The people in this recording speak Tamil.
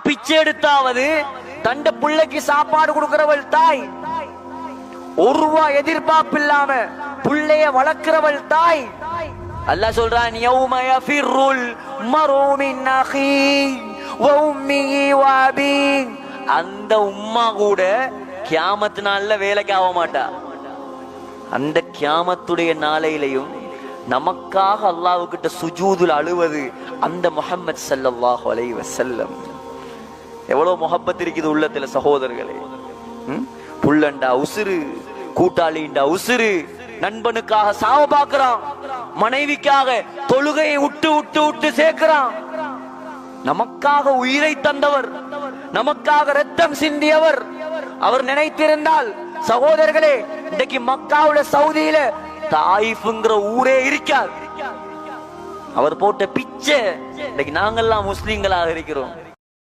பிச்சை எடுத்தாவது தண்ட பிள்ளைக்கு சாப்பாடு கொடுக்கிறவள் தாய். ஒரு ரூபாய் எதிர்பார்ப்பு இல்லாம பிள்ளைய வளர்க்கிறவள் தாய். அல்லாஹ் சொல்றான், யௌம யஃபிருல் மர்உ மின் அஹீஹி வ உம்மிஹி வ அபீஹி. அந்த உம்மா கூட கியாமத் நாள்ல வேலைக்கு ஆக மாட்டா. அந்த கியாமத்துடைய நாளையிலையும் நமக்காக அல்லாஹ்வுக்கிட்ட சுஜூதுல அழுவது அந்த முஹம்மது ஸல்லல்லாஹு அலைஹி வஸல்லம். எவ்வளவு முஹப்பத் இருக்குது உள்ளத்துல சகோதரர்களே. புள்ளண்டா உசுறு, கூட்டாளிண்டா உசுறு, நண்பனுக்காக சாவ பாக்குறான், மனைவிக்காக தொழுகையை விட்டு விட்டு விட்டு சேர்க்கிறான். நமக்காக உயிரை தந்தவர், நமக்காக ரத்தம் சிந்தியவர். அவர் நினைத்திருந்தால் சகோதரர்களே, இன்றைக்கு மக்காவுல சவுதியில தாயிஃப்ங்கிற ஊரே இருக்காது. அவர் போட்ட பிச்சை இன்னைக்கு நாங்கெல்லாம் முஸ்லிம்களாக இருக்கிறோம்.